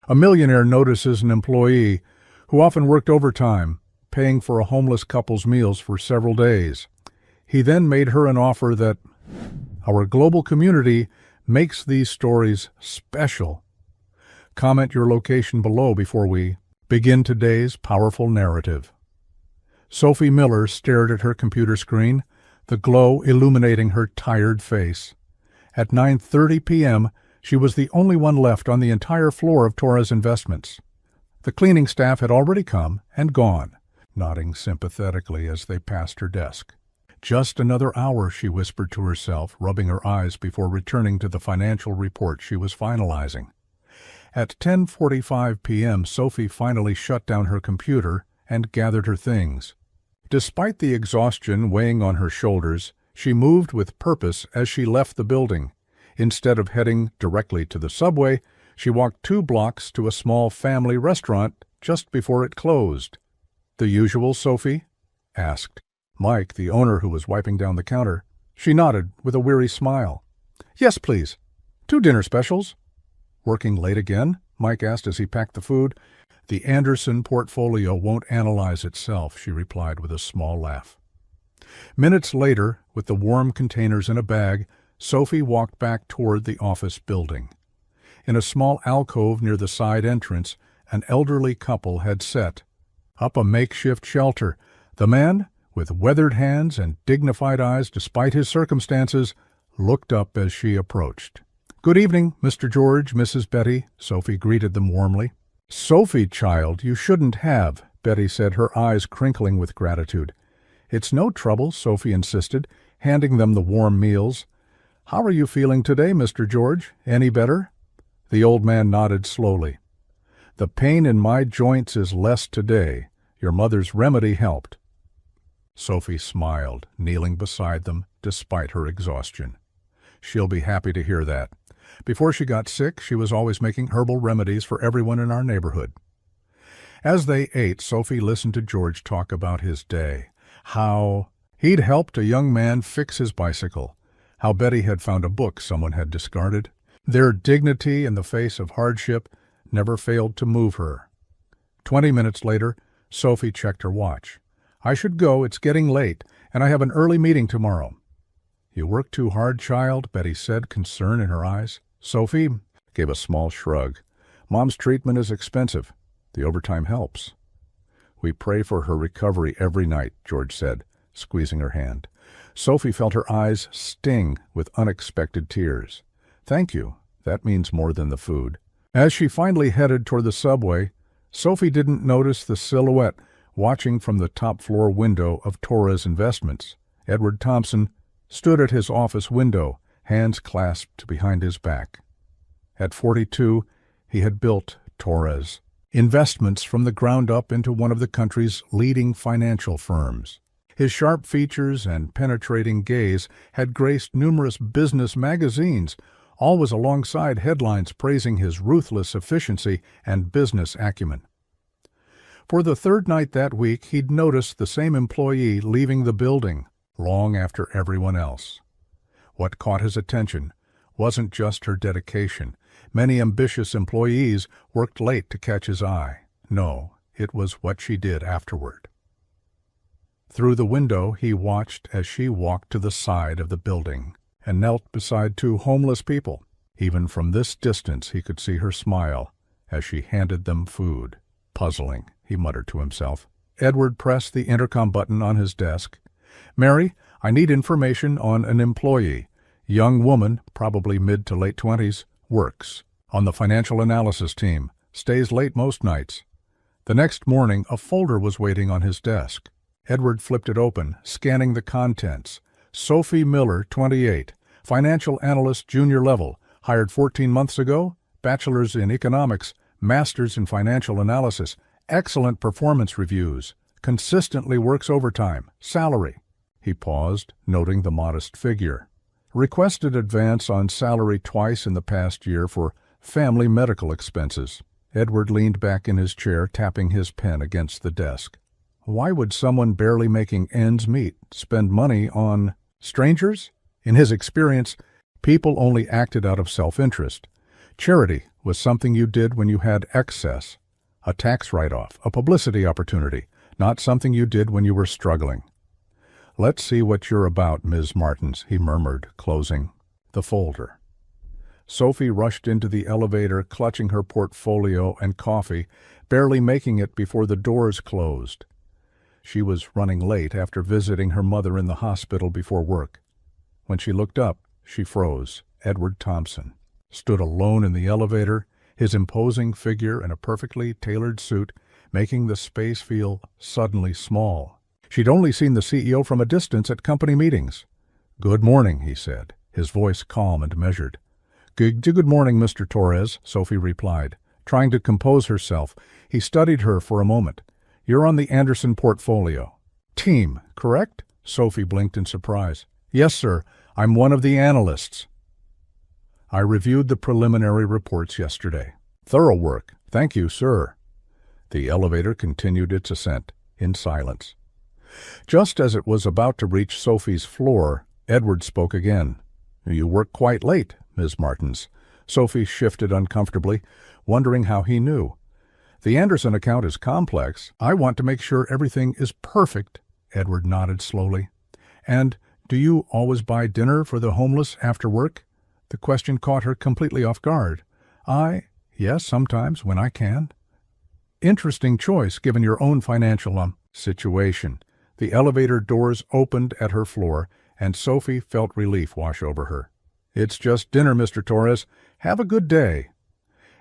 A millionaire notices an employee who often worked overtime, paying for a homeless couple's meals for several days. He then made her an offer that our global community makes these stories special. Comment your location below before we begin today's powerful narrative. Sophie Miller stared at her computer screen, the glow illuminating her tired face. At 9:30 p.m., she was the only one left on the entire floor of Torres Investments. The cleaning staff had already come and gone, nodding sympathetically as they passed her desk. Just another hour, she whispered to herself, rubbing her eyes before returning to the financial report she was finalizing. At 10:45 p.m., Sophie finally shut down her computer and gathered her things. Despite the exhaustion weighing on her shoulders, she moved with purpose as she left the building. Instead of heading directly to the subway, she walked 2 blocks to a small family restaurant just before it closed. "The usual, Sophie?" asked Mike, the owner, who was wiping down the counter. She nodded with a weary smile. "Yes, please. 2 dinner specials." "Working late again?" Mike asked as he packed the food. "The Anderson portfolio won't analyze itself," she replied with a small laugh. Minutes later, with the warm containers in a bag, Sophie walked back toward the office building. In a small alcove near the side entrance, an elderly couple had set up a makeshift shelter. The man, with weathered hands and dignified eyes despite his circumstances, looked up as she approached. "Good evening, Mr. George, Mrs. Betty," Sophie greeted them warmly. "Sophie, child, you shouldn't have," Betty said, her eyes crinkling with gratitude. "It's no trouble," Sophie insisted, handing them the warm meals. "How are you feeling today, Mr. George? Any better?" The old man nodded slowly. "The pain in my joints is less today. Your mother's remedy helped." Sophie smiled, kneeling beside them despite her exhaustion. "She'll be happy to hear that. Before she got sick, she was always making herbal remedies for everyone in our neighborhood." As they ate, Sophie listened to George talk about his day, how he'd helped a young man fix his bicycle, how Betty had found a book someone had discarded. Their dignity in the face of hardship never failed to move her. 20 minutes later, Sophie checked her watch. "I should go, it's getting late, and I have an early meeting tomorrow." "You work too hard, child," Betty said, concern in her eyes. Sophie gave a small shrug. "Mom's treatment is expensive. The overtime helps." "We pray for her recovery every night," George said, squeezing her hand. Sophie felt her eyes sting with unexpected tears. "Thank you. That means more than the food." As she finally headed toward the subway, Sophie didn't notice the silhouette watching from the top-floor window of Torres Investments. Edward Thompson stood at his office window, hands clasped behind his back. At 42, he had built Torres Investments from the ground up into one of the country's leading financial firms. His sharp features and penetrating gaze had graced numerous business magazines, always alongside headlines praising his ruthless efficiency and business acumen. For the 3rd night that week, he'd noticed the same employee leaving the building long after everyone else. What caught his attention wasn't just her dedication. Many ambitious employees worked late to catch his eye. No, it was what she did afterward. Through the window, he watched as she walked to the side of the building and knelt beside 2 homeless people. Even from this distance, he could see her smile as she handed them food. "Puzzling," he muttered to himself. Edward pressed the intercom button on his desk. "Mary, I need information on an employee. Young woman, probably mid to late 20s, works on the financial analysis team, stays late most nights." The next morning, a folder was waiting on his desk. Edward flipped it open, scanning the contents. Sophie Miller, 28, financial analyst junior level, hired 14 months ago, bachelor's in economics, master's in financial analysis, excellent performance reviews, consistently works overtime, salary. He paused, noting the modest figure. Requested advance on salary twice in the past year for family medical expenses. Edward leaned back in his chair, tapping his pen against the desk. Why would someone barely making ends meet spend money on strangers? In his experience, people only acted out of self-interest. Charity was something you did when you had excess, a tax write-off, a publicity opportunity, not something you did when you were struggling. "Let's see what you're about, Ms. Martins," he murmured, closing the folder. Sophie rushed into the elevator, clutching her portfolio and coffee, barely making it before the doors closed. She was running late after visiting her mother in the hospital before work. When she looked up, she froze. Edward Thompson stood alone in the elevator, his imposing figure in a perfectly tailored suit making the space feel suddenly small. She'd only seen the CEO from a distance at company meetings. "Good morning," he said, his voice calm and measured. Good morning, Mr. Torres," Sophie replied. Trying to compose herself, he studied her for a moment. "You're on the Anderson portfolio team, correct?" Sophie blinked in surprise. "Yes, sir. I'm one of the analysts. I reviewed the preliminary reports yesterday. Thorough work. Thank you, sir." The elevator continued its ascent in silence. Just as it was about to reach Sophie's floor, Edward spoke again. "You work quite late, Ms. Martins." Sophie shifted uncomfortably, wondering how he knew. "The Anderson account is complex. I want to make sure everything is perfect." Edward nodded slowly. "And do you always buy dinner for the homeless after work?" The question caught her completely off guard. Yes, sometimes, when I can." "Interesting choice, given your own financial situation." The elevator doors opened at her floor, and Sophie felt relief wash over her. "It's just dinner, Mr. Torres. Have a good day."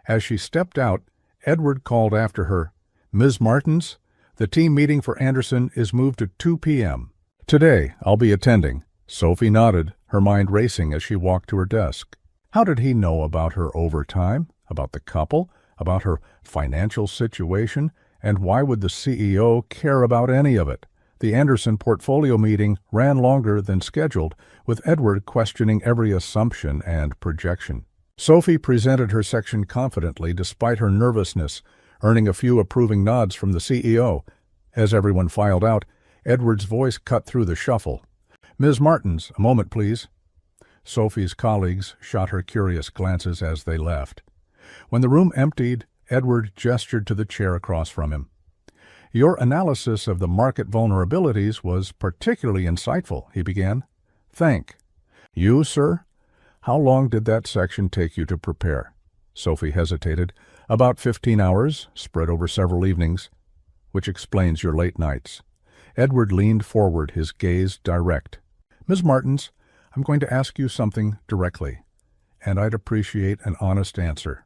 As she stepped out, Edward called after her, "Ms. Martins, the team meeting for Anderson is moved to 2 p.m. Today, I'll be attending." Sophie nodded, her mind racing as she walked to her desk. How did he know about her overtime, about the couple, about her financial situation, and why would the CEO care about any of it? The Anderson portfolio meeting ran longer than scheduled, with Edward questioning every assumption and projection. Sophie presented her section confidently despite her nervousness, earning a few approving nods from the CEO. As everyone filed out, Edward's voice cut through the shuffle. "Ms. Martins, a moment, please." Sophie's colleagues shot her curious glances as they left. When the room emptied, Edward gestured to the chair across from him. "Your analysis of the market vulnerabilities was particularly insightful," he began. "Thank you, sir. How long did that section take you to prepare?" Sophie hesitated. "About 15 hours, spread over several evenings." "Which explains your late nights." Edward leaned forward, his gaze direct. "Ms. Martins, I'm going to ask you something directly, and I'd appreciate an honest answer."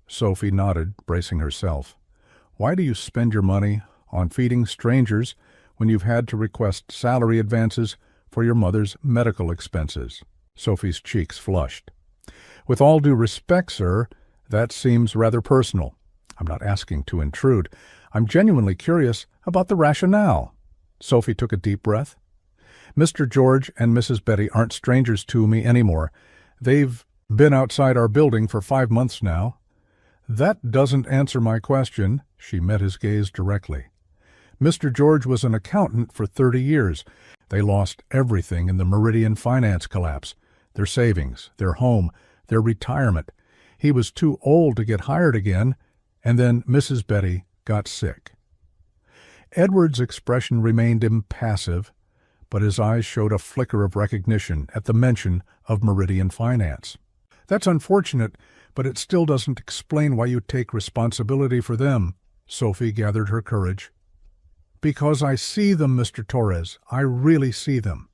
Sophie nodded, bracing herself. "Why do you spend your money on feeding strangers when you've had to request salary advances for your mother's medical expenses?" Sophie's cheeks flushed. "With all due respect, sir, that seems rather personal. I'm not asking to intrude. I'm genuinely curious about the rationale." Sophie took a deep breath. "Mr. George and Mrs. Betty aren't strangers to me anymore. They've been outside our building for 5 months now." "That doesn't answer my question." She met his gaze directly. "Mr. George was an accountant for 30 years. They lost everything in the Meridian finance collapse. Their savings, their home, their retirement. He was too old to get hired again, and then Mrs. Betty got sick." Edward's expression remained impassive, but his eyes showed a flicker of recognition at the mention of Meridian finance. "That's unfortunate, but it still doesn't explain why you take responsibility for them." Sophie gathered her courage. "Because I see them, Mr. Torres. I really see them.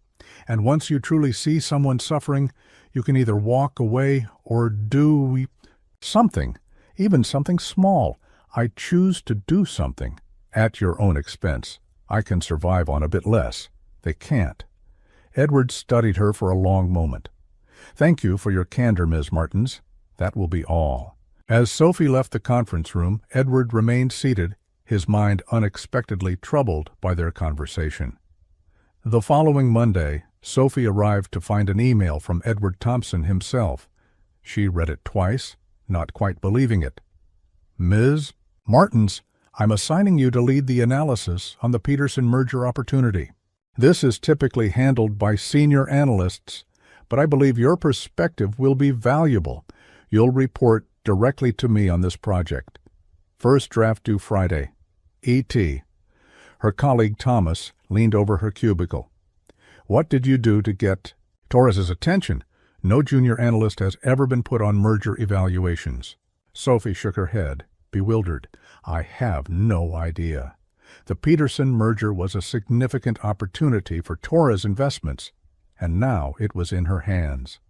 And once you truly see someone suffering, you can either walk away or do something, even something small. I choose to do something at your own expense. I can survive on a bit less. They can't." Edward studied her for a long moment. "Thank you for your candor, Ms. Martins. That will be all." As Sophie left the conference room, Edward remained seated, his mind unexpectedly troubled by their conversation. The following Monday, Sophie arrived to find an email from Edward Thompson himself. She read it twice, not quite believing it. "Ms. Martins, I'm assigning you to lead the analysis on the Peterson merger opportunity. This is typically handled by senior analysts, but I believe your perspective will be valuable. You'll report directly to me on this project. First draft due Friday. E.T. Her colleague Thomas leaned over her cubicle. What did you do to get Torres's attention? No junior analyst has ever been put on merger evaluations. Sophie shook her head, bewildered. I have no idea. The Peterson merger was a significant opportunity for Torres Investments, and now it was in her hands.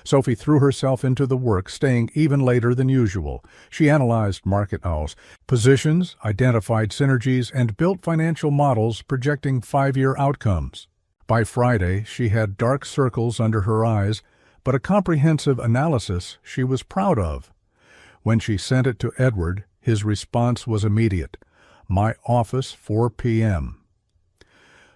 Sophie threw herself into the work, staying even later than usual. She analyzed market positions, identified synergies, and built financial models projecting 5-year outcomes. By Friday, she had dark circles under her eyes, but a comprehensive analysis she was proud of. When she sent it to Edward, his response was immediate. My office, 4 p.m.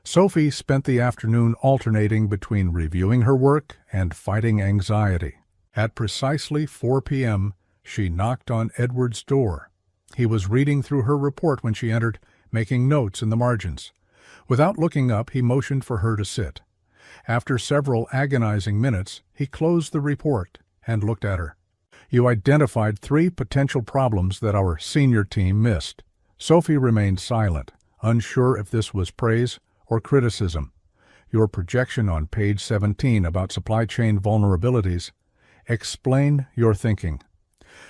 Sophie spent the afternoon alternating between reviewing her work and fighting anxiety. At precisely 4 p.m., she knocked on Edward's door. He was reading through her report when she entered, making notes in the margins. Without looking up, he motioned for her to sit. After several agonizing minutes, he closed the report and looked at her. You identified 3 potential problems that our senior team missed. Sophie remained silent, unsure if this was praise or criticism. Your projection on page 17 about supply chain vulnerabilities. Explain your thinking.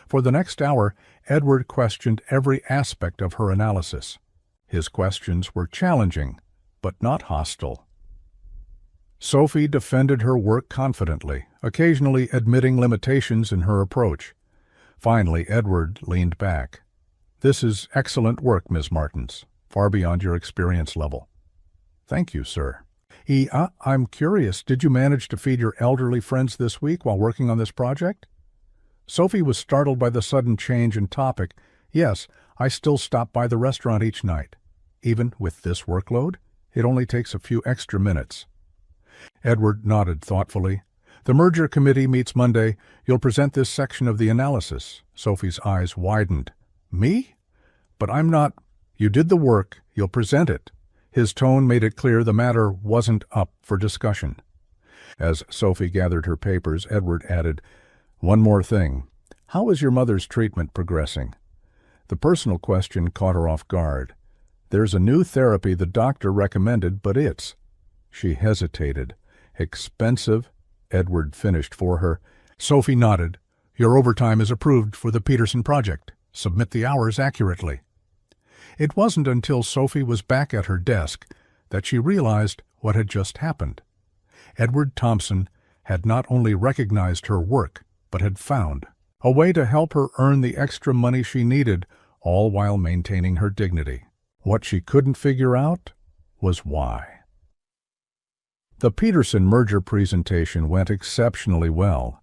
For the next hour, Edward questioned every aspect of her analysis. His questions were challenging, but not hostile. Sophie defended her work confidently, occasionally admitting limitations in her approach. Finally, Edward leaned back. This is excellent work, Ms. Martins, far beyond your experience level. Thank you, sir. I'm curious, did you manage to feed your elderly friends this week while working on this project? Sophie was startled by the sudden change in topic. Yes, I still stop by the restaurant each night. Even with this workload, it only takes a few extra minutes. Edward nodded thoughtfully. The merger committee meets Monday. You'll present this section of the analysis. Sophie's eyes widened. Me? But I'm not. You did the work. You'll present it. His tone made it clear the matter wasn't up for discussion. As Sophie gathered her papers, Edward added, One more thing. How is your mother's treatment progressing? The personal question caught her off guard. There's a new therapy the doctor recommended, but it's... She hesitated. Expensive, Edward finished for her. Sophie nodded. Your overtime is approved for the Peterson project. Submit the hours accurately. It wasn't until Sophie was back at her desk that she realized what had just happened. Edward Thompson had not only recognized her work, but had found a way to help her earn the extra money she needed, all while maintaining her dignity. What she couldn't figure out was why. The Peterson merger presentation went exceptionally well.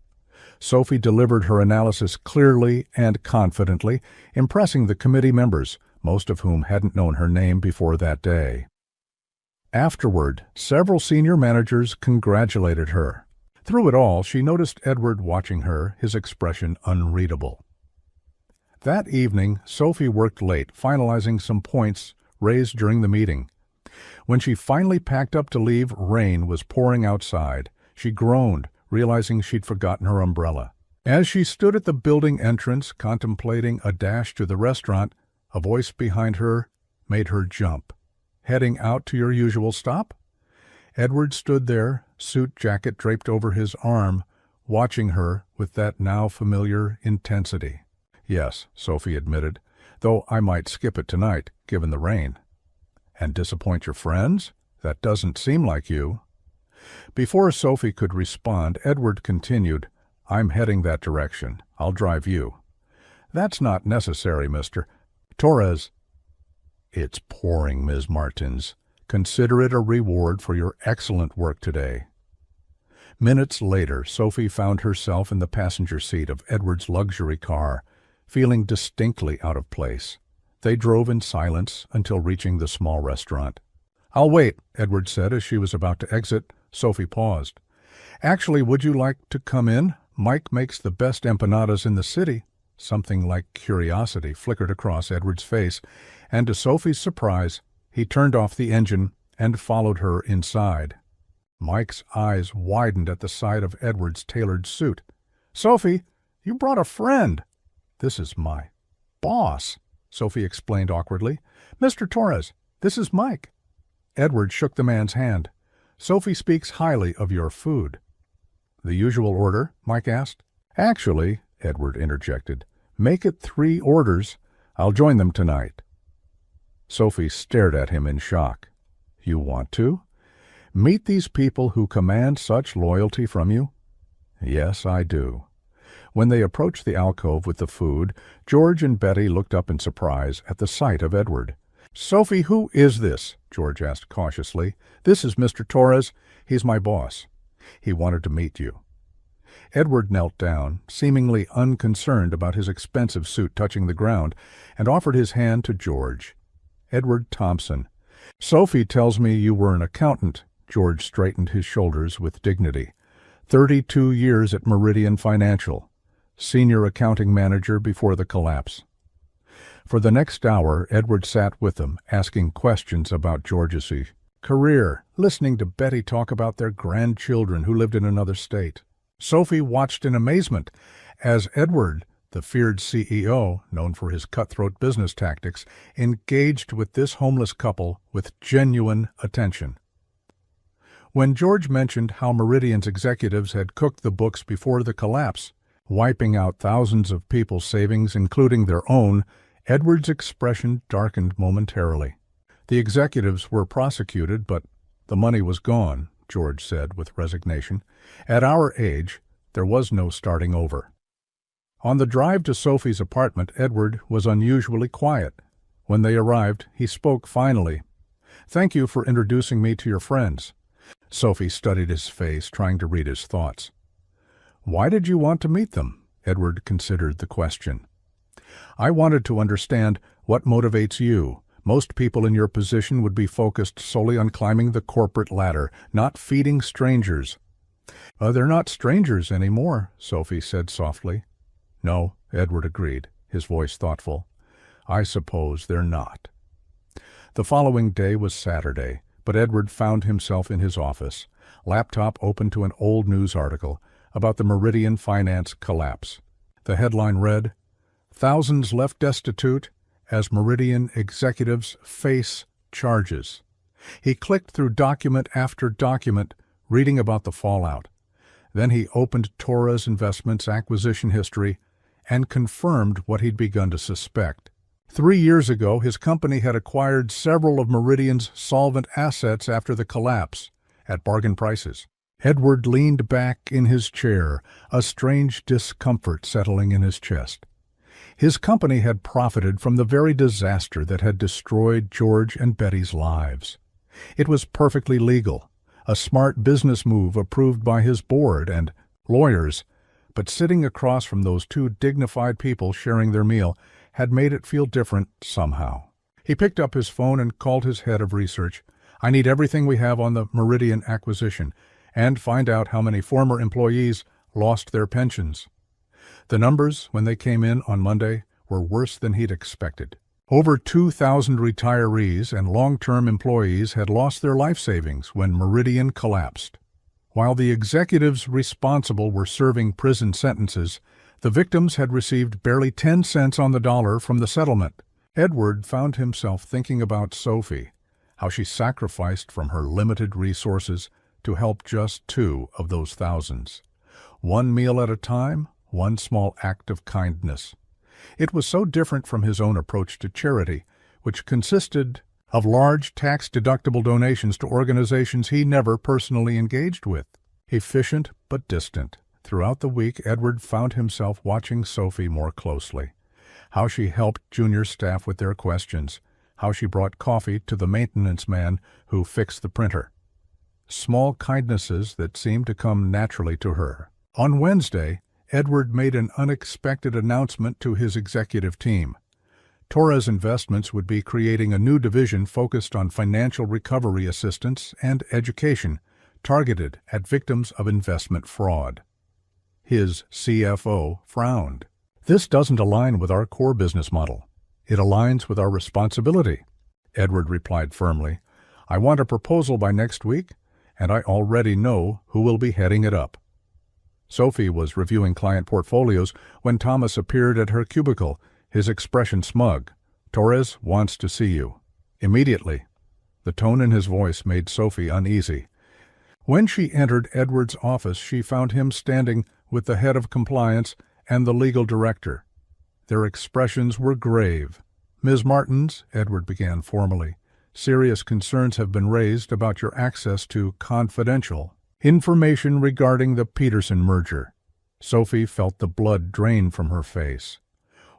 Sophie delivered her analysis clearly and confidently, impressing the committee members, most of whom hadn't known her name before that day. Afterward, several senior managers congratulated her. Through it all, she noticed Edward watching her, his expression unreadable. That evening, Sophie worked late, finalizing some points raised during the meeting. When she finally packed up to leave, rain was pouring outside. She groaned, realizing she'd forgotten her umbrella. As she stood at the building entrance, contemplating a dash to the restaurant, a voice behind her made her jump. Heading out to your usual stop? Edward stood there, suit jacket draped over his arm, watching her with that now familiar intensity. Yes, Sophie admitted, though I might skip it tonight, given the rain. And disappoint your friends? That doesn't seem like you. Before Sophie could respond, Edward continued, I'm heading that direction. I'll drive you. That's not necessary, Mr. Torres. It's pouring, Ms. Martins. Consider it a reward for your excellent work today. Minutes later, Sophie found herself in the passenger seat of Edward's luxury car, feeling distinctly out of place. They drove in silence until reaching the small restaurant. I'll wait, Edward said as she was about to exit. Sophie paused. Actually, would you like to come in? Mike makes the best empanadas in the city. Something like curiosity flickered across Edward's face, and to Sophie's surprise, he turned off the engine and followed her inside. Mike's eyes widened at the sight of Edward's tailored suit. Sophie, you brought a friend. This is my boss, Sophie explained awkwardly. Mr. Torres, this is Mike. Edward shook the man's hand. Sophie speaks highly of your food. The usual order? Mike asked. Actually, Edward interjected, make it 3 orders. I'll join them tonight. Sophie stared at him in shock. You want to? Meet these people who command such loyalty from you? Yes, I do. When they approached the alcove with the food, George and Betty looked up in surprise at the sight of Edward. Sophie, who is this? George asked cautiously. This is Mr. Torres. He's my boss. He wanted to meet you. Edward knelt down, seemingly unconcerned about his expensive suit touching the ground, and offered his hand to George. Edward Thompson. Sophie tells me you were an accountant. George straightened his shoulders with dignity. 32 years at Meridian Financial. Senior accounting manager before the collapse. For the next hour, Edward sat with them, asking questions about George's career, listening to Betty talk about their grandchildren who lived in another state. Sophie watched in amazement as Edward, the feared CEO, known for his cutthroat business tactics, engaged with this homeless couple with genuine attention. When George mentioned how Meridian's executives had cooked the books before the collapse, wiping out thousands of people's savings, including their own, Edward's expression darkened momentarily. The executives were prosecuted, but the money was gone, George said with resignation. At our age, there was no starting over. On the drive to Sophie's apartment, Edward was unusually quiet. When they arrived, he spoke finally. Thank you for introducing me to your friends. Sophie studied his face, trying to read his thoughts. Why did you want to meet them? Edward considered the question. I wanted to understand what motivates you. Most people in your position would be focused solely on climbing the corporate ladder, not feeding strangers. They're not strangers anymore, Sophie said softly. No, Edward agreed, his voice thoughtful. I suppose they're not. The following day was Saturday, but Edward found himself in his office, laptop open to an old news article about the Meridian finance collapse. The headline read, Thousands left destitute as Meridian executives face charges. He clicked through document after document, reading about the fallout. Then he opened Torres Investments' acquisition history and confirmed what he'd begun to suspect. 3 years ago, his company had acquired several of Meridian's solvent assets after the collapse, at bargain prices. Edward leaned back in his chair, a strange discomfort settling in his chest. His company had profited from the very disaster that had destroyed George and Betty's lives. It was perfectly legal, a smart business move approved by his board and lawyers, but sitting across from those 2 dignified people sharing their meal had made it feel different somehow. He picked up his phone and called his head of research. I need everything we have on the Meridian acquisition, and find out how many former employees lost their pensions. The numbers, when they came in on Monday, were worse than he'd expected. Over 2,000 retirees and long-term employees had lost their life savings when Meridian collapsed. While the executives responsible were serving prison sentences, the victims had received barely 10 cents on the dollar from the settlement. Edward found himself thinking about Sophie, how she sacrificed from her limited resources to help just 2 of those thousands. 1 meal at a time, 1 small act of kindness. It was so different from his own approach to charity, which consisted of large tax-deductible donations to organizations he never personally engaged with. Efficient but distant. Throughout the week, Edward found himself watching Sophie more closely. How she helped junior staff with their questions. How she brought coffee to the maintenance man who fixed the printer. Small kindnesses that seemed to come naturally to her. On Wednesday, Edward made an unexpected announcement to his executive team. Torres Investments would be creating a new division focused on financial recovery assistance and education, targeted at victims of investment fraud. His CFO frowned. This doesn't align with our core business model. It aligns with our responsibility. Edward replied firmly. I want a proposal by next week, and I already know who will be heading it up. Sophie was reviewing client portfolios when Thomas appeared at her cubicle, his expression smug. "Torres wants to see you. Immediately." The tone in his voice made Sophie uneasy. When she entered Edward's office, she found him standing with the head of compliance and the legal director. Their expressions were grave. "Ms. Martins," Edward began formally, "serious concerns have been raised about your access to confidential information regarding the Peterson merger." Sophie felt the blood drain from her face.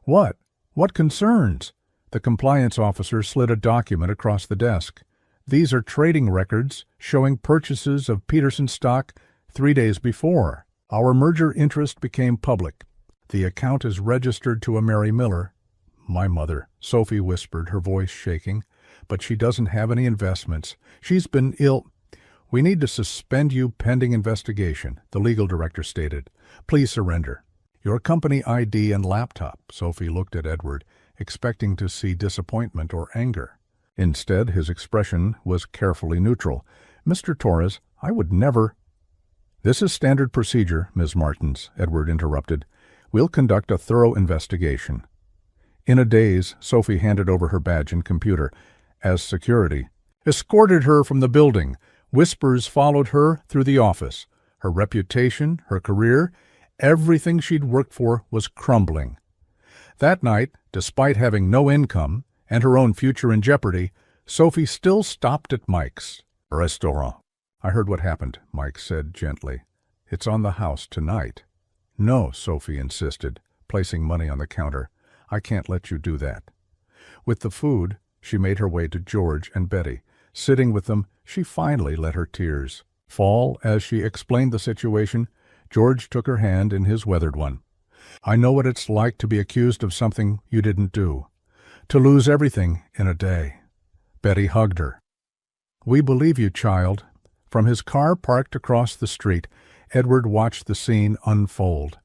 "What? What concerns?" The compliance officer slid a document across the desk. "These are trading records showing purchases of Peterson stock 3 days before. Our merger interest became public. The account is registered to a Mary Miller." "My mother," Sophie whispered, her voice shaking. "But she doesn't have any investments. She's been ill." "We need to suspend you pending investigation," the legal director stated. "Please surrender." "Your company ID and laptop." Sophie looked at Edward, expecting to see disappointment or anger. Instead, his expression was carefully neutral. "Mr. Torres, I would never—" "This is standard procedure, Ms. Martins," Edward interrupted. "We'll conduct a thorough investigation." In a daze, Sophie handed over her badge and computer. As security escorted her from the building, whispers followed her through the office. Her reputation, her career, everything she'd worked for was crumbling. That night, despite having no income and her own future in jeopardy, Sophie still stopped at Mike's restaurant. "I heard what happened," Mike said gently. "It's on the house tonight." "No," Sophie insisted, placing money on the counter. "I can't let you do that." With the food, she made her way to George and Betty. Sitting with them, she finally let her tears fall as she explained the situation. George took her hand in his weathered one. "I know what it's like to be accused of something you didn't do. To lose everything in a day." Betty hugged her. "We believe you, child." From his car parked across the street, Edward watched the scene unfold.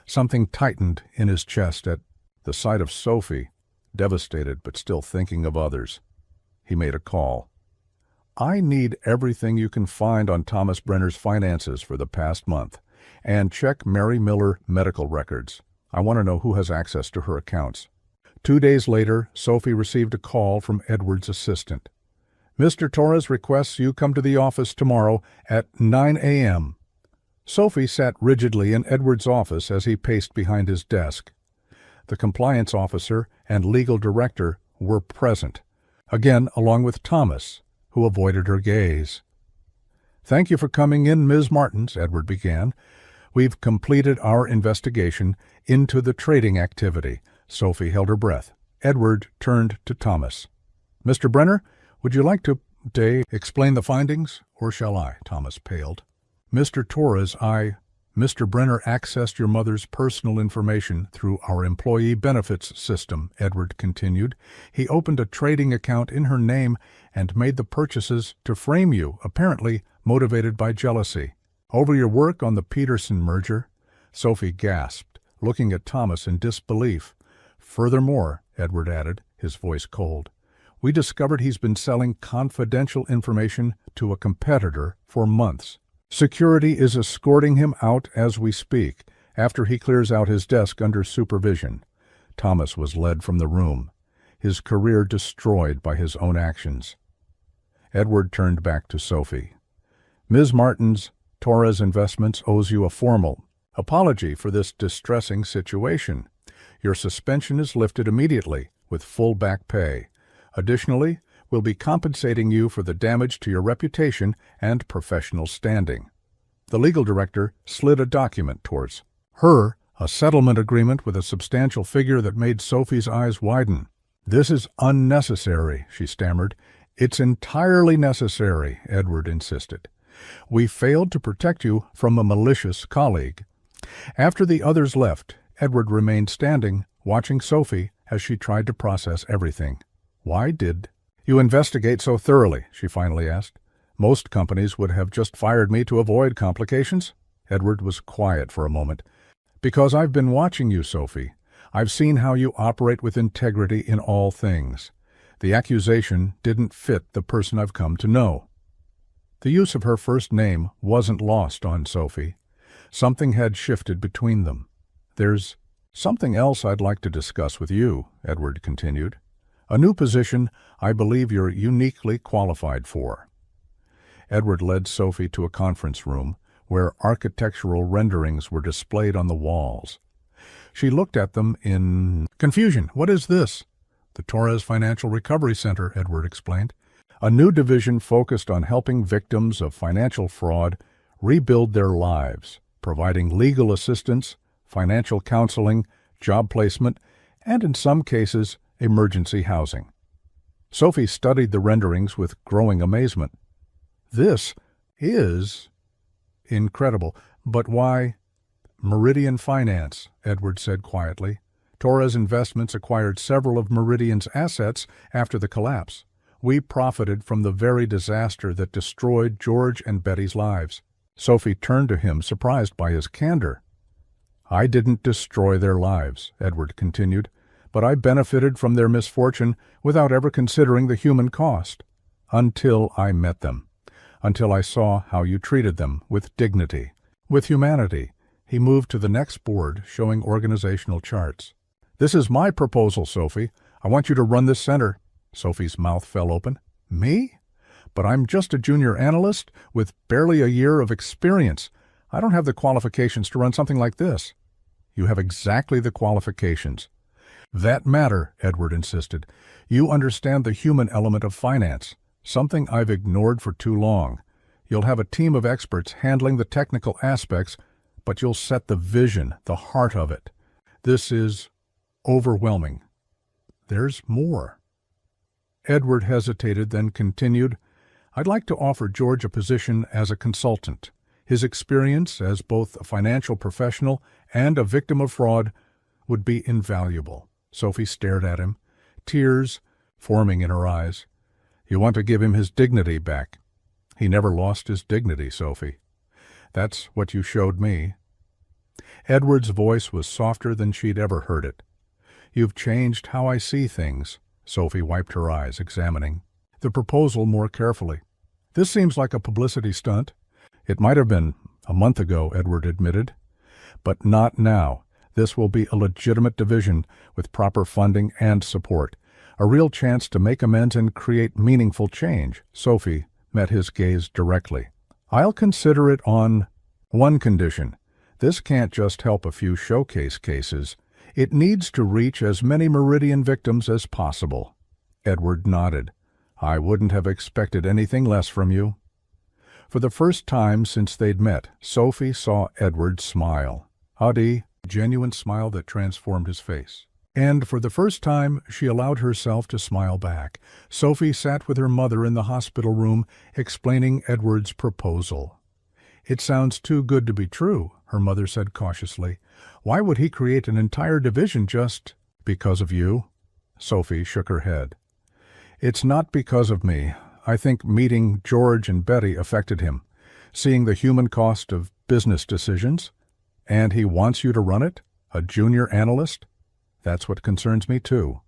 Something tightened in his chest at the sight of Sophie, devastated but still thinking of others. He made a call. "I need everything you can find on Thomas Brenner's finances for the past month, and check Mary Miller medical records. I want to know who has access to her accounts." 2 days later, Sophie received a call from Edward's assistant. "Mr. Torres requests you come to the office tomorrow at 9 a.m. Sophie sat rigidly in Edward's office as he paced behind his desk. The compliance officer and legal director were present, again along with Thomas, who avoided her gaze. "Thank you for coming in, Ms. Martins," Edward began. "We've completed our investigation into the trading activity." Sophie held her breath. Edward turned to Thomas. "Mr. Brenner, would you like to explain the findings, or shall I?" Thomas paled. "Mr. Torres, Mr. Brenner accessed your mother's personal information through our employee benefits system," Edward continued. "He opened a trading account in her name and made the purchases to frame you, apparently motivated by jealousy. Over your work on the Peterson merger." Sophie gasped, looking at Thomas in disbelief. "Furthermore," Edward added, his voice cold, "we discovered he's been selling confidential information to a competitor for months. Security is escorting him out as we speak, after he clears out his desk under supervision." Thomas was led from the room, his career destroyed by his own actions. Edward turned back to Sophie. "Ms. Martins, Torres Investments owes you a formal apology for this distressing situation. Your suspension is lifted immediately, with full back pay. Additionally, we'll be compensating you for the damage to your reputation and professional standing." The legal director slid a document towards her, a settlement agreement with a substantial figure that made Sophie's eyes widen. "This is unnecessary," she stammered. "It's entirely necessary," Edward insisted. "We failed to protect you from a malicious colleague." After the others left, Edward remained standing, watching Sophie as she tried to process everything. "Why did you investigate so thoroughly?" she finally asked. "Most companies would have just fired me to avoid complications." Edward was quiet for a moment. "Because I've been watching you, Sophie. I've seen how you operate with integrity in all things. The accusation didn't fit the person I've come to know." The use of her first name wasn't lost on Sophie. Something had shifted between them. "There's something else I'd like to discuss with you," Edward continued. "A new position I believe you're uniquely qualified for." Edward led Sophie to a conference room where architectural renderings were displayed on the walls. She looked at them in confusion. "What is this?" "The Torres Financial Recovery Center," Edward explained. "A new division focused on helping victims of financial fraud rebuild their lives, providing legal assistance, financial counseling, job placement, and in some cases, emergency housing." Sophie studied the renderings with growing amazement. "This is incredible. But why?" "Meridian Finance," Edward said quietly. "Torres Investments acquired several of Meridian's assets after the collapse. We profited from the very disaster that destroyed George and Betty's lives." Sophie turned to him, surprised by his candor. "I didn't destroy their lives," Edward continued, "but I benefited from their misfortune without ever considering the human cost. Until I met them. Until I saw how you treated them with dignity, with humanity." He moved to the next board, showing organizational charts. "This is my proposal, Sophie. I want you to run this center." Sophie's mouth fell open. "Me? But I'm just a junior analyst with barely a year of experience. I don't have the qualifications to run something like this." "You have exactly the qualifications." "That matter," Edward insisted. "You understand the human element of finance, something I've ignored for too long. You'll have a team of experts handling the technical aspects, but you'll set the vision, the heart of it. This is overwhelming." "There's more." Edward hesitated, then continued, "I'd like to offer George a position as a consultant. His experience as both a financial professional and a victim of fraud would be invaluable." Sophie stared at him, tears forming in her eyes. "You want to give him his dignity back." "He never lost his dignity, Sophie. That's what you showed me." Edward's voice was softer than she'd ever heard it. "You've changed how I see things." Sophie wiped her eyes, examining the proposal more carefully. "This seems like a publicity stunt." "It might have been a month ago," Edward admitted. "But not now. This will be a legitimate division with proper funding and support. A real chance to make amends and create meaningful change." Sophie met his gaze directly. "I'll consider it on one condition. This can't just help a few showcase cases. It needs to reach as many Meridian victims as possible." Edward nodded. "I wouldn't have expected anything less from you." For the first time since they'd met, Sophie saw Edward smile. A genuine smile that transformed his face. And for the first time, she allowed herself to smile back. Sophie sat with her mother in the hospital room, explaining Edward's proposal. "It sounds too good to be true," her mother said cautiously. "Why would he create an entire division just because of you?" Sophie shook her head. "It's not because of me. I think meeting George and Betty affected him, seeing the human cost of business decisions. And he wants you to run it? A junior analyst? That's what concerns me too."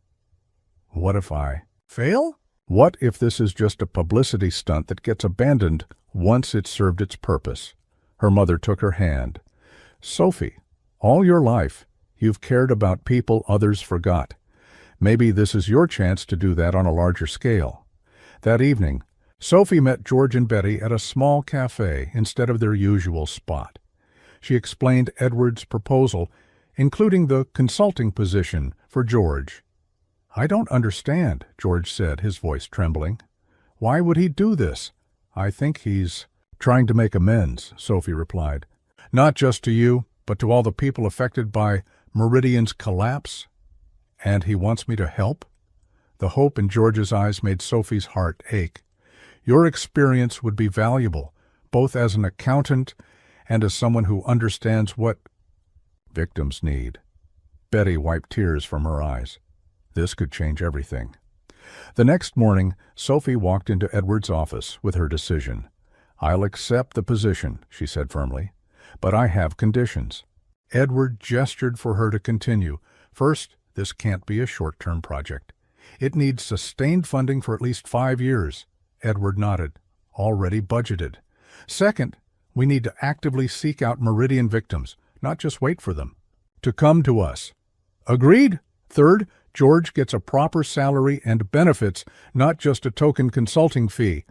"What if I fail?" "What if this is just a publicity stunt that gets abandoned once it's served its purpose?" Her mother took her hand. "Sophie, all your life, you've cared about people others forgot. Maybe this is your chance to do that on a larger scale." That evening, Sophie met George and Betty at a small cafe instead of their usual spot. She explained Edward's proposal, including the consulting position for George. "I don't understand," George said, his voice trembling. "Why would he do this?" "I think he's trying to make amends," Sophie replied. "Not just to you, but to all the people affected by Meridian's collapse. And he wants me to help?" The hope in George's eyes made Sophie's heart ache. "Your experience would be valuable, both as an accountant and as someone who understands what victims need." Betty wiped tears from her eyes. This could change everything. The next morning, Sophie walked into Edward's office with her decision. "I'll accept the position," she said firmly, "but I have conditions." Edward gestured for her to continue. "First, this can't be a short-term project. It needs sustained funding for at least 5 years." Edward nodded. "Already budgeted." "Second, We need to actively seek out Meridian victims, not just wait for them to come to us. Agreed? Third, George gets a proper salary and benefits, not just a token consulting fee.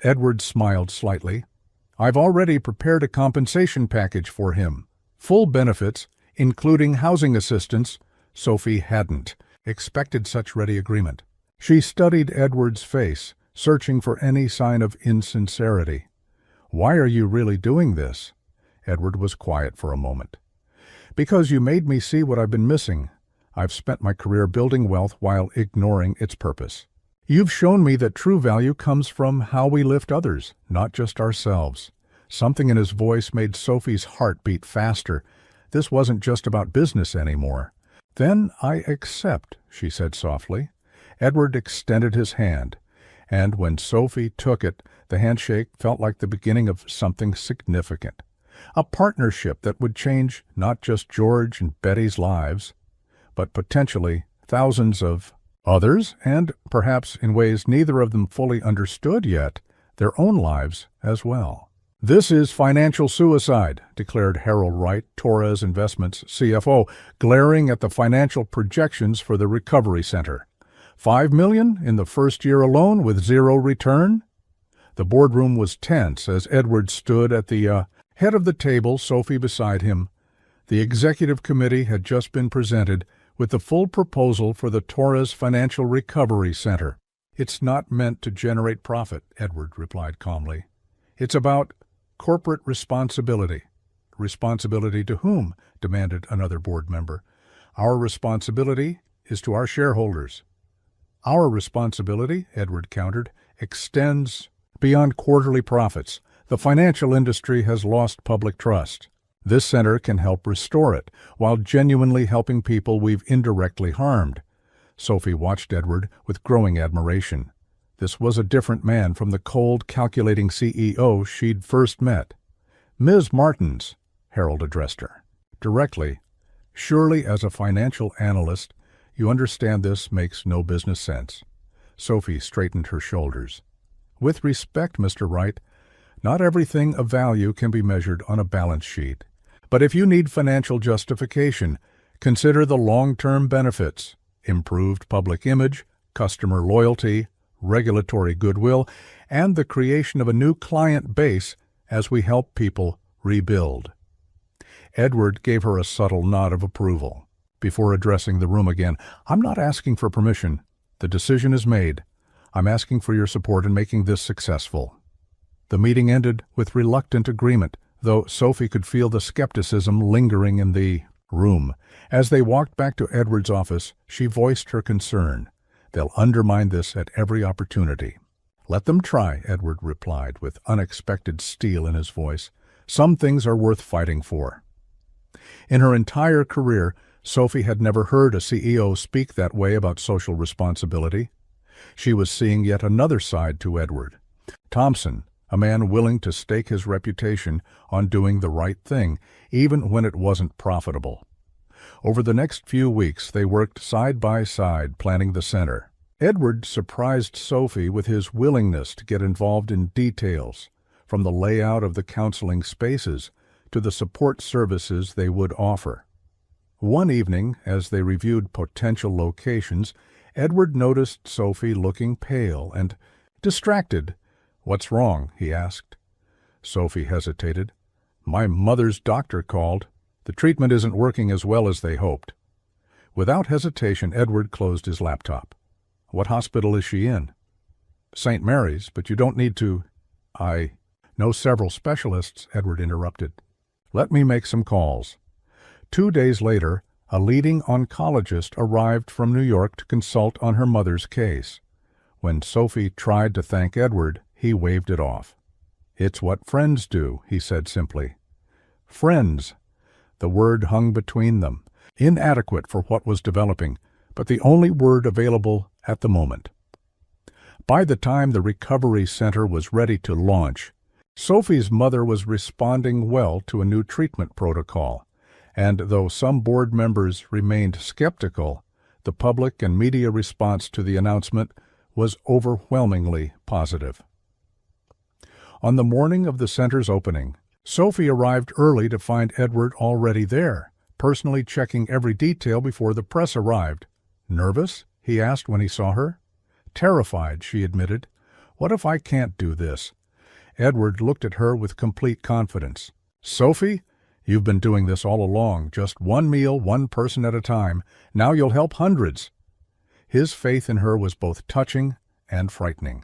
Edward smiled slightly. I've already prepared a compensation package for him. Full benefits, including housing assistance. Sophie hadn't expected such ready agreement. She studied Edward's face, searching for any sign of insincerity. Why are you really doing this? Edward was quiet for a moment. Because you made me see what I've been missing. I've spent my career building wealth while ignoring its purpose. You've shown me that true value comes from how we lift others, not just ourselves. Something in his voice made Sophie's heart beat faster. This wasn't just about business anymore. Then I accept, she said softly. Edward extended his hand, and when Sophie took it, the handshake felt like the beginning of something significant. A partnership that would change not just George and Betty's lives, but potentially thousands of others, and perhaps in ways neither of them fully understood yet, their own lives as well. This is financial suicide, declared Harold Wright, Torres Investments CFO, glaring at the financial projections for the Recovery Center. $5 million in the first year alone with zero return? The boardroom was tense as Edward stood at the head of the table, Sophie beside him. The executive committee had just been presented with the full proposal for the Torres Financial Recovery Center. It's not meant to generate profit, Edward replied calmly. It's about corporate responsibility. Responsibility to whom? Demanded another board member. Our responsibility is to our shareholders. Our responsibility, Edward countered, extends beyond quarterly profits. The financial industry has lost public trust. This center can help restore it, while genuinely helping people we've indirectly harmed. Sophie watched Edward with growing admiration. This was a different man from the cold, calculating CEO she'd first met. Ms. Martins, Harold addressed her directly. Surely, as a financial analyst, you understand this makes no business sense. Sophie straightened her shoulders. With respect, Mr. Wright, not everything of value can be measured on a balance sheet. But if you need financial justification, consider the long-term benefits: improved public image, customer loyalty, regulatory goodwill, and the creation of a new client base as we help people rebuild. Edward gave her a subtle nod of approval. Before addressing the room again, I'm not asking for permission. The decision is made. I'm asking for your support in making this successful. The meeting ended with reluctant agreement, though Sophie could feel the skepticism lingering in the room. As they walked back to Edward's office, she voiced her concern. They'll undermine this at every opportunity. Let them try, Edward replied with unexpected steel in his voice. Some things are worth fighting for. In her entire career, Sophie had never heard a CEO speak that way about social responsibility. She was seeing yet another side to Edward. Thompson, a man willing to stake his reputation on doing the right thing, even when it wasn't profitable. Over the next few weeks, they worked side by side planning the center. Edward surprised Sophie with his willingness to get involved in details, from the layout of the counseling spaces to the support services they would offer. One evening, as they reviewed potential locations, Edward noticed Sophie looking pale and distracted. "What's wrong?" he asked. Sophie hesitated. "My mother's doctor called. The treatment isn't working as well as they hoped." Without hesitation, Edward closed his laptop. "What hospital is she in?" "St. Mary's, but you don't need to—" "I know several specialists," Edward interrupted. "Let me make some calls." 2 days later, a leading oncologist arrived from New York to consult on her mother's case. When Sophie tried to thank Edward, he waved it off. "It's what friends do," he said simply. Friends. The word hung between them, inadequate for what was developing, but the only word available at the moment. By the time the Recovery Center was ready to launch, Sophie's mother was responding well to a new treatment protocol, and though some board members remained skeptical, the public and media response to the announcement was overwhelmingly positive. On the morning of the center's opening, Sophie arrived early to find Edward already there, personally checking every detail before the press arrived. "Nervous?" he asked when he saw her. "Terrified," she admitted. "What if I can't do this?" Edward looked at her with complete confidence. "Sophie, you've been doing this all along, just one meal, one person at a time. Now you'll help hundreds." His faith in her was both touching and frightening.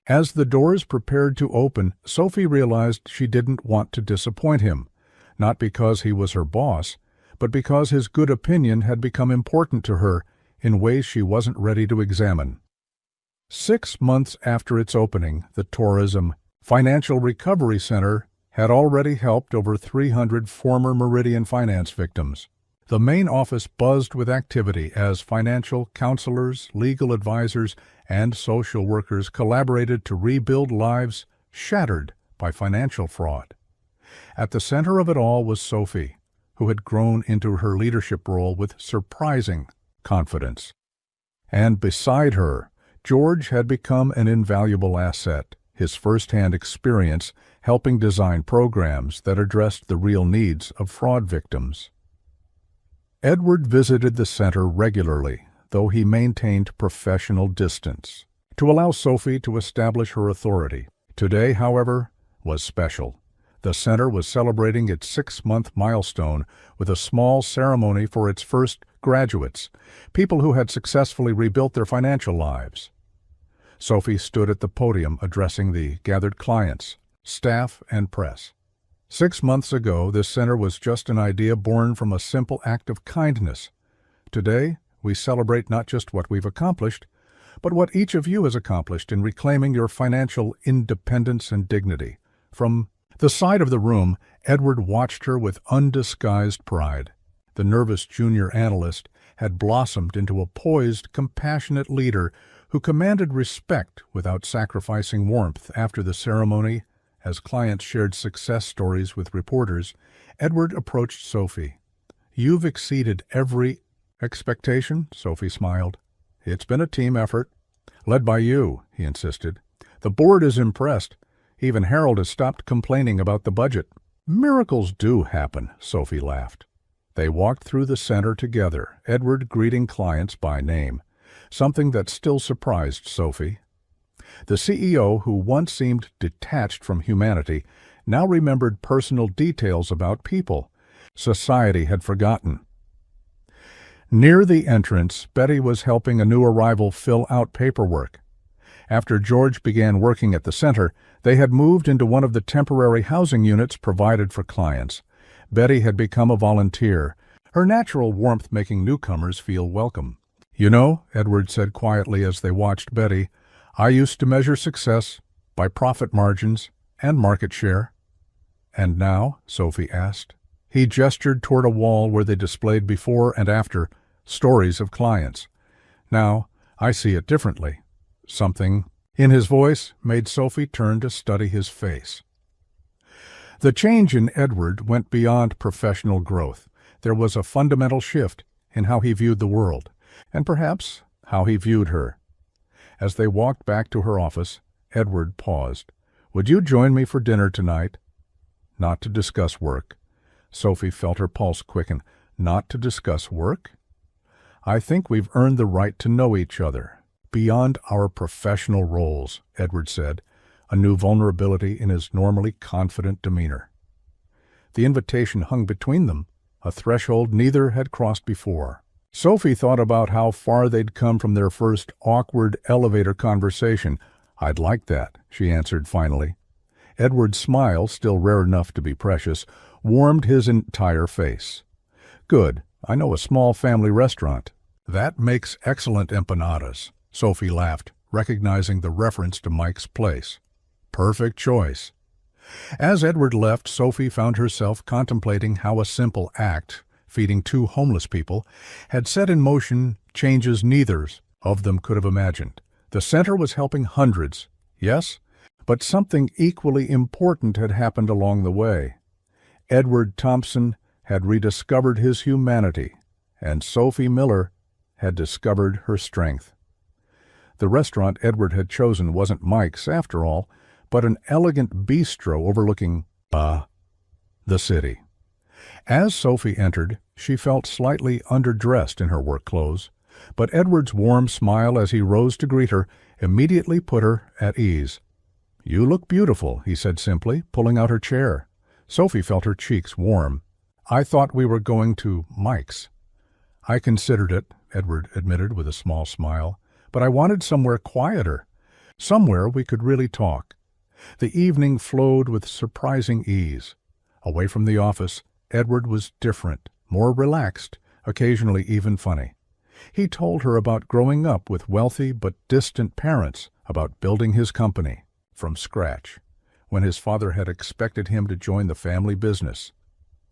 As the doors prepared to open, Sophie realized she didn't want to disappoint him, not because he was her boss, but because his good opinion had become important to her in ways she wasn't ready to examine. 6 months after its opening, the Tourism Financial Recovery Center had already helped over 300 former Meridian Finance victims. The main office buzzed with activity as financial counselors, legal advisors, and social workers collaborated to rebuild lives shattered by financial fraud. At the center of it all was Sophie, who had grown into her leadership role with surprising confidence. And beside her, George had become an invaluable asset, his first-hand experience helping design programs that addressed the real needs of fraud victims. Edward visited the center regularly, though he maintained professional distance, to allow Sophie to establish her authority. Today, however, was special. The center was celebrating its 6-month milestone with a small ceremony for its first graduates, people who had successfully rebuilt their financial lives. Sophie stood at the podium addressing the gathered clients, staff, and press. 6 months ago, this center was just an idea born from a simple act of kindness. Today, we celebrate not just what we've accomplished, but what each of you has accomplished in reclaiming your financial independence and dignity. From the side of the room, Edward watched her with undisguised pride. The nervous junior analyst had blossomed into a poised, compassionate leader who commanded respect without sacrificing warmth. After the ceremony, as clients shared success stories with reporters, Edward approached Sophie. "You've exceeded every expectation," Sophie smiled. "It's been a team effort." "Led by you," he insisted. "The board is impressed. Even Harold has stopped complaining about the budget." "Miracles do happen," Sophie laughed. They walked through the center together, Edward greeting clients by name, something that still surprised Sophie. The CEO, who once seemed detached from humanity, now remembered personal details about people society had forgotten. Near the entrance, Betty was helping a new arrival fill out paperwork. After George began working at the center, they had moved into one of the temporary housing units provided for clients. Betty had become a volunteer, her natural warmth making newcomers feel welcome. "You know," Edward said quietly as they watched Betty, "I used to measure success by profit margins and market share." "And now?" Sophie asked. He gestured toward a wall where they displayed before and after stories of clients. "Now, I see it differently." Something in his voice made Sophie turn to study his face. The change in Edward went beyond professional growth. There was a fundamental shift in how he viewed the world, and perhaps how he viewed her. As they walked back to her office, Edward paused. "Would you join me for dinner tonight?" "Not to discuss work." Sophie felt her pulse quicken. "Not to discuss work?" "I think we've earned the right to know each other beyond our professional roles," Edward said, a new vulnerability in his normally confident demeanor. The invitation hung between them, a threshold neither had crossed before. Sophie thought about how far they'd come from their first awkward elevator conversation. "I'd like that," she answered finally. Edward's smile, still rare enough to be precious, warmed his entire face. "Good. I know a small family restaurant." "That makes excellent empanadas," Sophie laughed, recognizing the reference to Mike's place. "Perfect choice." As Edward left, Sophie found herself contemplating how a simple act, feeding 2 homeless people, had set in motion changes neither of them could have imagined. The center was helping hundreds, yes, but something equally important had happened along the way. Edward Thompson had rediscovered his humanity, and Sophie Miller had discovered her strength. The restaurant Edward had chosen wasn't Mike's, after all, but an elegant bistro overlooking The city. As Sophie entered, she felt slightly underdressed in her work clothes, but Edward's warm smile as he rose to greet her immediately put her at ease. "You look beautiful," he said simply, pulling out her chair. Sophie felt her cheeks warm. "I thought we were going to Mike's." "I considered it," Edward admitted with a small smile, "but I wanted somewhere quieter, somewhere we could really talk." The evening flowed with surprising ease. Away from the office, Edward was different, more relaxed, occasionally even funny. He told her about growing up with wealthy but distant parents, about building his company from scratch, when his father had expected him to join the family business.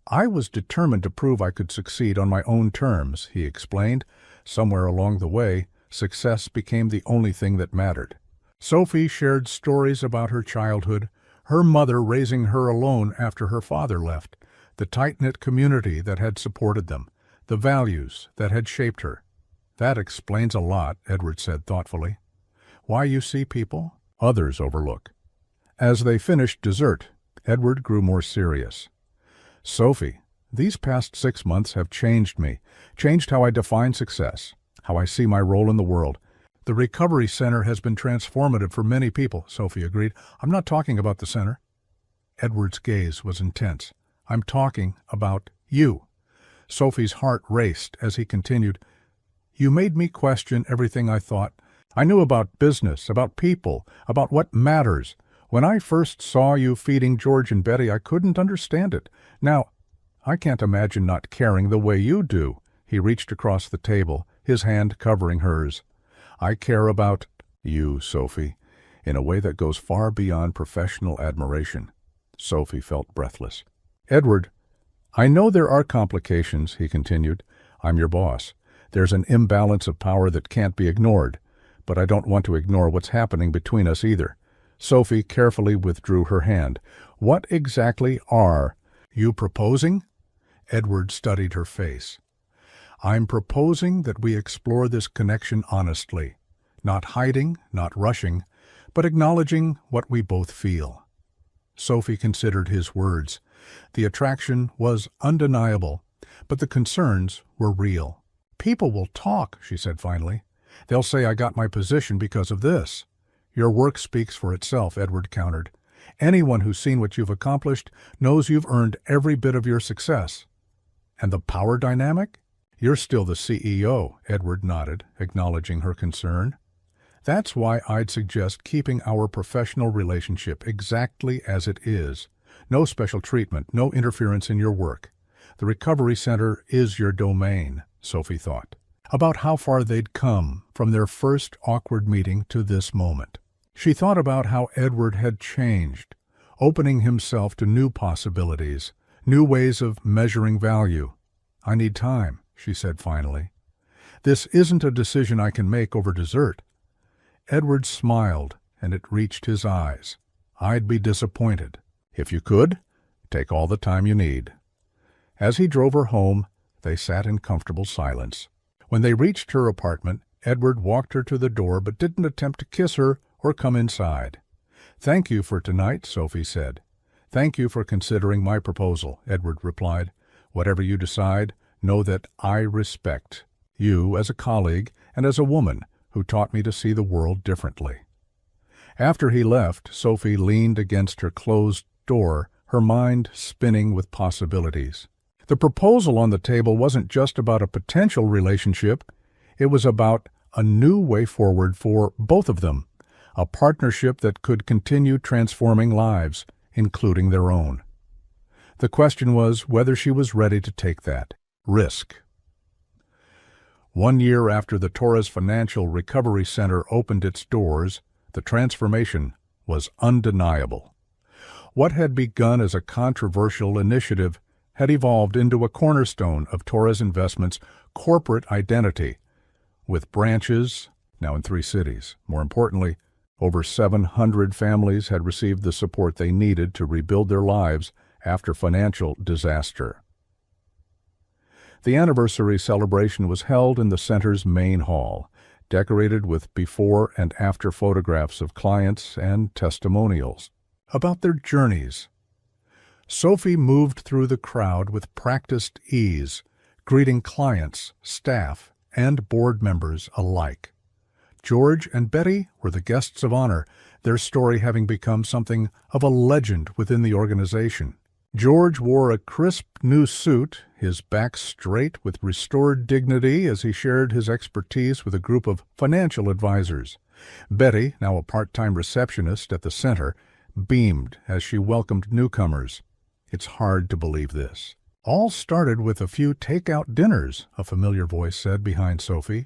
"I was determined to prove I could succeed on my own terms," he explained. Somewhere along the way, success became the only thing that mattered. Sophie shared stories about her childhood, her mother raising her alone after her father left, the tight-knit community that had supported them, the values that had shaped her. "That explains a lot," Edward said thoughtfully. "Why you see people others overlook." As they finished dessert, Edward grew more serious. "Sophie, these past 6 months have changed me, changed how I define success, how I see my role in the world. The recovery center has been transformative for many people," Sophie agreed. "I'm not talking about the center." Edward's gaze was intense. "I'm talking about you." Sophie's heart raced as he continued. "You made me question everything I thought I knew about business, about people, about what matters. When I first saw you feeding George and Betty, I couldn't understand it. Now, I can't imagine not caring the way you do." He reached across the table, his hand covering hers. "I care about you, Sophie, in a way that goes far beyond professional admiration." Sophie felt breathless. "Edward, I know there are complications," he continued. "I'm your boss. There's an imbalance of power that can't be ignored, but I don't want to ignore what's happening between us either." Sophie carefully withdrew her hand. "What exactly are you proposing?" Edward studied her face. "I'm proposing that we explore this connection honestly, not hiding, not rushing, but acknowledging what we both feel." Sophie considered his words. The attraction was undeniable, but the concerns were real. "People will talk," she said finally. "They'll say I got my position because of this." "Your work speaks for itself," Edward countered. "Anyone who's seen what you've accomplished knows you've earned every bit of your success." "And the power dynamic?" "You're still the CEO," Edward nodded, acknowledging her concern. "That's why I'd suggest keeping our professional relationship exactly as it is. No special treatment, no interference in your work. The recovery center is your domain," Sophie thought. About how far they'd come from their first awkward meeting to this moment. She thought about how Edward had changed, opening himself to new possibilities, new ways of measuring value. "I need time," she said finally. "This isn't a decision I can make over dessert." Edward smiled, and it reached his eyes. "I'd be disappointed. If you could, take all the time you need." As he drove her home, they sat in comfortable silence. When they reached her apartment, Edward walked her to the door but didn't attempt to kiss her or come inside. "Thank you for tonight," Sophie said. "Thank you for considering my proposal," Edward replied. "Whatever you decide, know that I respect you as a colleague and as a woman who taught me to see the world differently." After he left, Sophie leaned against her closed door, her mind spinning with possibilities. The proposal on the table wasn't just about a potential relationship, it was about a new way forward for both of them, a partnership that could continue transforming lives, including their own. The question was whether she was ready to take that risk. 1 year after the Torres Financial Recovery Center opened its doors, the transformation was undeniable. What had begun as a controversial initiative had evolved into a cornerstone of Torres Investments' corporate identity, with branches now in 3 cities. More importantly, over 700 families had received the support they needed to rebuild their lives after financial disaster. The anniversary celebration was held in the center's main hall, decorated with before and after photographs of clients and testimonials about their journeys. Sophie moved through the crowd with practiced ease, greeting clients, staff, and board members alike. George and Betty were the guests of honor, their story having become something of a legend within the organization. George wore a crisp new suit, his back straight with restored dignity as he shared his expertise with a group of financial advisors. Betty, now a part-time receptionist at the center, beamed as she welcomed newcomers. It's hard to believe this. All started with a few take-out dinners, a familiar voice said behind Sophie.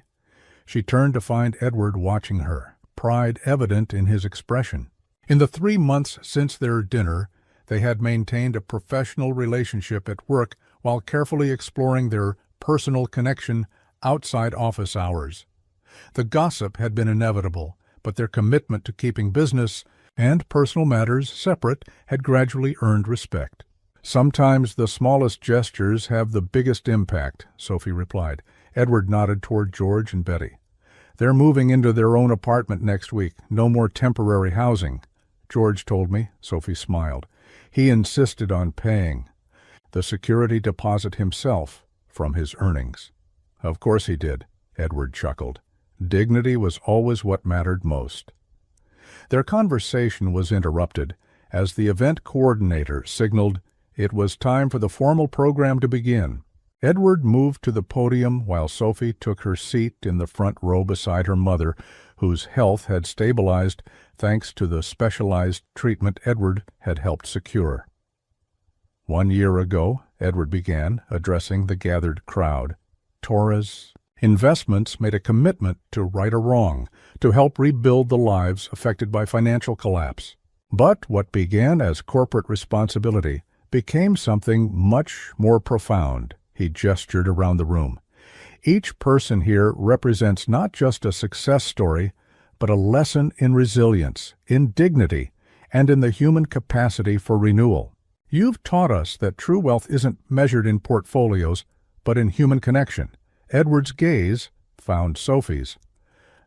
She turned to find Edward watching her, pride evident in his expression. In the 3 months since their dinner, they had maintained a professional relationship at work while carefully exploring their personal connection outside office hours. The gossip had been inevitable, but their commitment to keeping business and personal matters separate had gradually earned respect. "Sometimes the smallest gestures have the biggest impact," Sophie replied. Edward nodded toward George and Betty. "They're moving into their own apartment next week. No more temporary housing." "George told me," Sophie smiled. "He insisted on paying the security deposit himself from his earnings." "Of course he did," Edward chuckled. Dignity was always what mattered most. Their conversation was interrupted as the event coordinator signaled it was time for the formal program to begin. Edward moved to the podium while Sophie took her seat in the front row beside her mother, whose health had stabilized thanks to the specialized treatment Edward had helped secure. 1 year ago, Edward began, addressing the gathered crowd. Torres Investments made a commitment to right a wrong, to help rebuild the lives affected by financial collapse. But what began as corporate responsibility became something much more profound. He gestured around the room. Each person here represents not just a success story, but a lesson in resilience, in dignity, and in the human capacity for renewal. You've taught us that true wealth isn't measured in portfolios, but in human connection. Edward's gaze found Sophie's.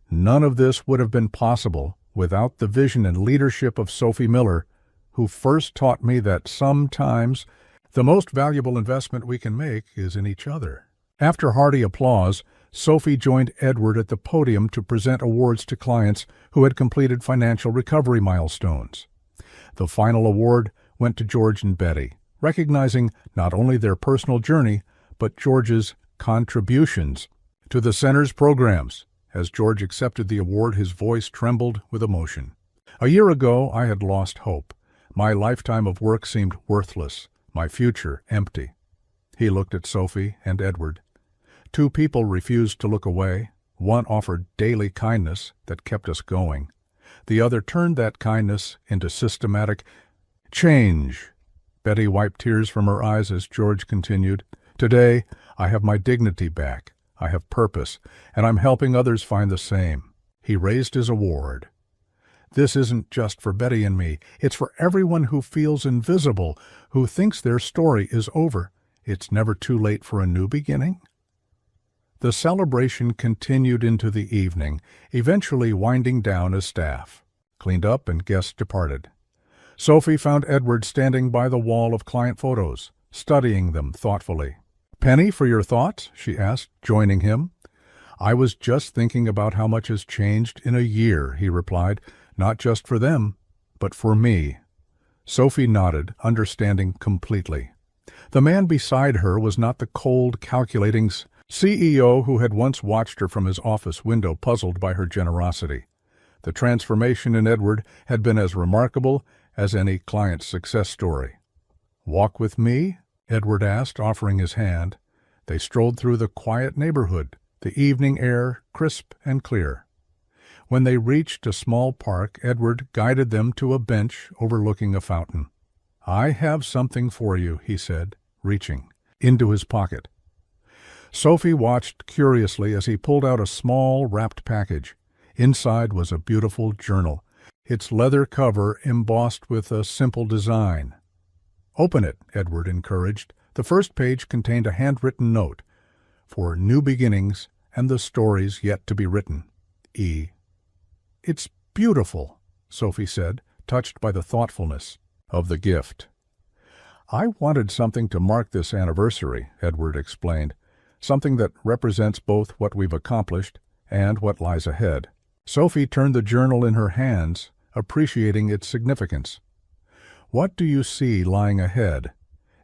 None of this would have been possible without the vision and leadership of Sophie Miller, who first taught me that sometimes the most valuable investment we can make is in each other. After hearty applause, Sophie joined Edward at the podium to present awards to clients who had completed financial recovery milestones. The final award went to George and Betty, recognizing not only their personal journey, but George's contributions to the center's programs. As George accepted the award, his voice trembled with emotion. "A year ago, I had lost hope. My lifetime of work seemed worthless, my future empty." He looked at Sophie and Edward. 2 people refused to look away. One offered daily kindness that kept us going. The other turned that kindness into systematic change. Betty wiped tears from her eyes as George continued. "Today, I have my dignity back. I have purpose, and I'm helping others find the same." He raised his award. "This isn't just for Betty and me. It's for everyone who feels invisible, who thinks their story is over. It's never too late for a new beginning." The celebration continued into the evening, eventually winding down as staff cleaned up and guests departed. Sophie found Edward standing by the wall of client photos, studying them thoughtfully. "Penny, for your thoughts?" she asked, joining him. "I was just thinking about how much has changed in a year," he replied. "Not just for them, but for me." Sophie nodded, understanding completely. The man beside her was not the cold, calculating CEO who had once watched her from his office window, puzzled by her generosity. The transformation in Edward had been as remarkable as any client's success story. "Walk with me?" Edward asked, offering his hand. They strolled through the quiet neighborhood, the evening air crisp and clear. When they reached a small park, Edward guided them to a bench overlooking a fountain. "I have something for you," he said, reaching into his pocket. Sophie watched curiously as he pulled out a small, wrapped package. Inside was a beautiful journal, its leather cover embossed with a simple design. "Open it," Edward encouraged. The first page contained a handwritten note, "For new beginnings and the stories yet to be written. E." "It's beautiful," Sophie said, touched by the thoughtfulness of the gift. I wanted something to mark this anniversary, Edward explained. Something that represents both what we've accomplished and what lies ahead. Sophie turned the journal in her hands, appreciating its significance. What do you see lying ahead?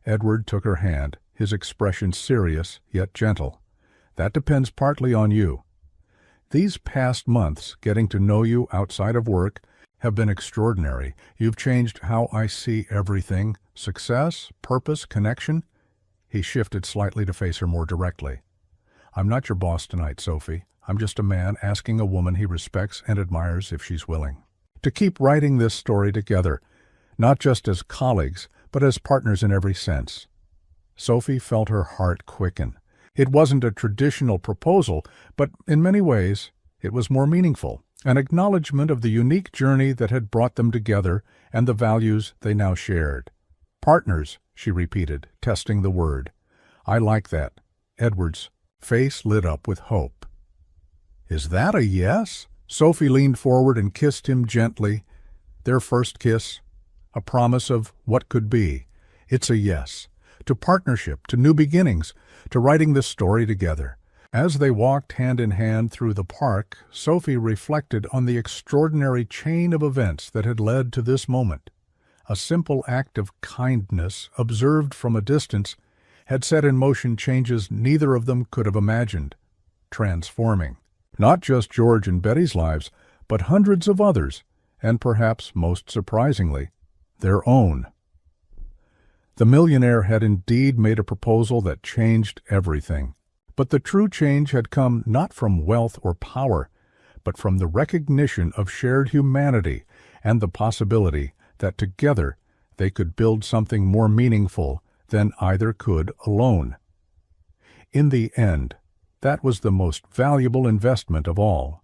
Edward took her hand, his expression serious yet gentle. That depends partly on you. These past months, getting to know you outside of work, have been extraordinary. You've changed how I see everything. Success, purpose, connection. He shifted slightly to face her more directly. I'm not your boss tonight, Sophie. I'm just a man asking a woman he respects and admires if she's willing to keep writing this story together, not just as colleagues, but as partners in every sense. Sophie felt her heart quicken. It wasn't a traditional proposal, but in many ways, it was more meaningful, an acknowledgement of the unique journey that had brought them together and the values they now shared. Partners, she repeated, testing the word. I like that. Edward's face lit up with hope. Is that a yes? Sophie leaned forward and kissed him gently. Their first kiss, a promise of what could be. It's a yes. To partnership, to new beginnings, to writing this story together. As they walked hand in hand through the park, Sophie reflected on the extraordinary chain of events that had led to this moment. A simple act of kindness, observed from a distance, had set in motion changes neither of them could have imagined, transforming not just George and Betty's lives, but hundreds of others, and perhaps most surprisingly, their own. The millionaire had indeed made a proposal that changed everything. But the true change had come not from wealth or power, but from the recognition of shared humanity and the possibility that together they could build something more meaningful than either could alone. In the end, that was the most valuable investment of all.